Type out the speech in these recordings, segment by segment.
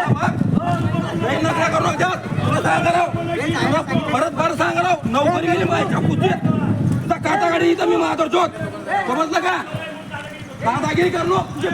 नका करू नका तुला सांगा राव परत बार सांगा राव नोकरी गेली माझ्या कुठे काटागाडी इथं मी माधव चोत समजलं का दादागिरी करू तुझे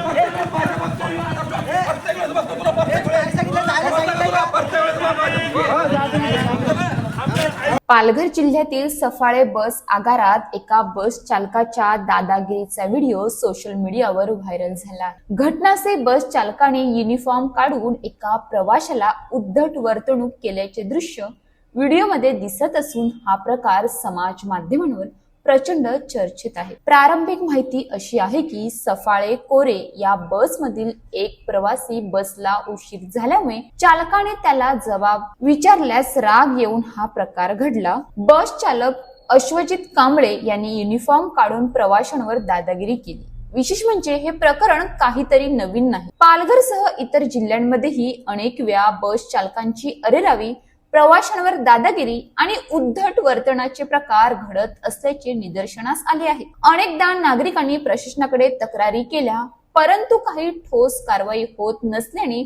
पालघर जिल्ह्यातील सफाळे बस आगारात एका बस चालकाच्या दादागिरीचा व्हिडिओ सोशल मीडियावर व्हायरल झाला। घटनास्थळी बस चालकाने युनिफॉर्म काढून एका प्रवाशाला उद्धट वर्तणूक केल्याचे दृश्य व्हिडिओमध्ये दिसत असून हा प्रकार समाज माध्यमांवर प्रचंड चर्चेत आहे। प्रारंभिक माहिती अशी आहे की सफाळे कोरे या बसमधील एक प्रवासी बसला उशीर झाल्यामुळे चालकाने त्याला जबाब विचारल्यास राग येऊन हा प्रकार घडला। बस चालक अश्वजित कांबळे यांनी युनिफॉर्म काढून प्रवाशांवर दादागिरी केली। विशेष म्हणजे हे प्रकरण काहीतरी नवीन नाही। पालघरसह इतर जिल्ह्यांमध्येही अनेक वेळा बस चालकांची अरेरावी, प्रवाशांवर दादागिरी आणि उद्धट वर्तनाचे प्रकार घडत असल्याचे निदर्शनास आले आहे। अनेकदा नागरिकांनी प्रशासनाकडे तक्रारी केल्या, परंतु काही ठोस कारवाई होत नसल्याने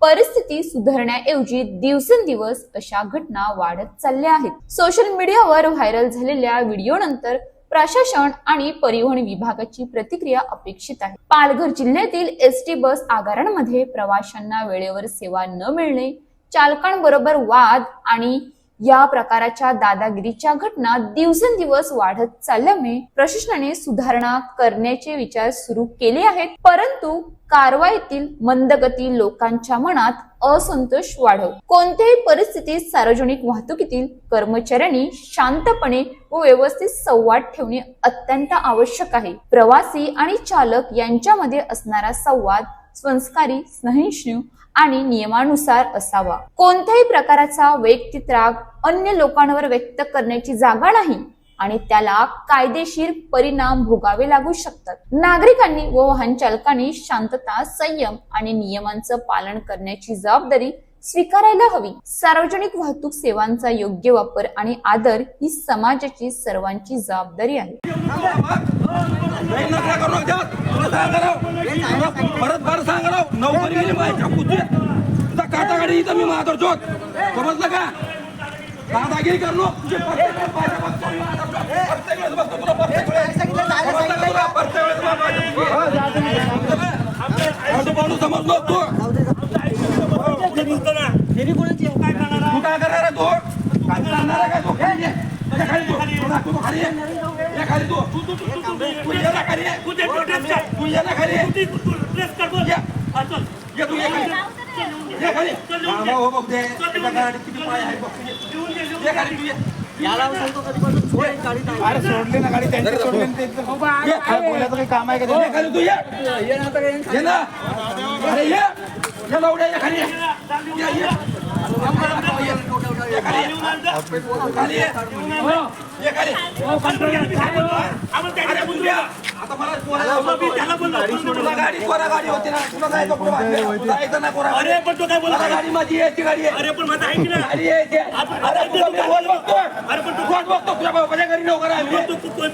परिस्थिती सुधारण्याऐवजी दिवसेंदिवस अशा घटना वाढत चालल्या आहेत। सोशल मीडियावर व्हायरल झालेल्या व्हिडिओनंतर प्रशासन आणि परिवहन विभागाची प्रतिक्रिया अपेक्षित आहे। पालघर जिल्ह्यातील एसटी बस आगारांमध्ये प्रवाशांना वेळेवर सेवा न मिळणे, चालकांबरोबर वाद आणि या प्रकारच्या दादागिरीच्या घटना दिवसेंदिवस वाढत चालल्यामुळे प्रशासनाने सुधारणा करण्याचे विचार सुरू केले आहेत, परंतु कारवाईतील मंदगती लोकांच्या मनात असंतोष वाढव। कोणत्याही परिस्थितीत सार्वजनिक वाहतुकीतील कर्मचाऱ्यांनी शांतपणे व व्यवस्थित संवाद ठेवणे अत्यंत आवश्यक आहे। प्रवासी आणि चालक यांच्यामध्ये असणारा संवाद संस्कारी, सहिष्णू आणि नियमानुसार असावा। कोणत्याही प्रकारचा वैयक्तिक राग अन्य लोकांवर व्यक्त करण्याची जागा नाही आणि त्याला कायदेशीर परिणाम भोगावे लागू शकतात। नागरिकांनी व वाहन चालकांनी शांतता, संयम आणि नियमांचं पालन करण्याची जबाबदारी स्वीकारायला हवी। सार्वजनिक वाहतूक सेवांचा योग्य वापर आणि आदर ही समाजाची सर्वांची जबाबदारी आहे। परत बार सांगा राव नोकरी गेली माझ्या कुठे काटागाडी इथं मी माधव चोत समजलं का दादागिरी करू तुझे समजलो तू काय करणार आहे तू काय करणार आहे काय तू खाली सोडले ना गाडी त्यांची सोडले बोलायचं काही काम आहे का खाली तू ये ना अरे ये लवड्या खाली आता मला गाडी कोरा गाडी होती ना तुला जायचं ना कोरा अरे पण तो काय बोला गाडी माझी आहे ती गाडी आहे अरे पण माझा आहे की ना गाडी आहे अरे पण तू कोण बघतो तुझ्या बाबाच्या घरी नोकर आहे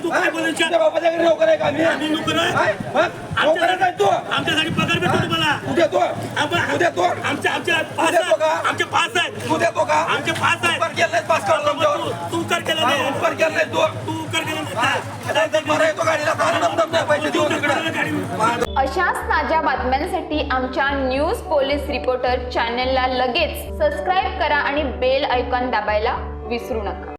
तू काय बोलायचं तुझ्या बाबाच्या घरी नोकर आहे का आम्ही नोकर आहे तू आमच्यासाठी पगार भेटतो तुम्हाला उद्या तो आमचे पास आहेत तू देतो का आमचे पास आहेत केलं पास काढून तू कर केलं नाही कर केलं नाही तू कर केलं अशाच ताज्या बातम्यांसाठी आमच्या न्यूज पोलीस रिपोर्टर चॅनलला लगेच सबस्क्राईब करा आणि बेल आयकॉन दाबायला विसरू नका।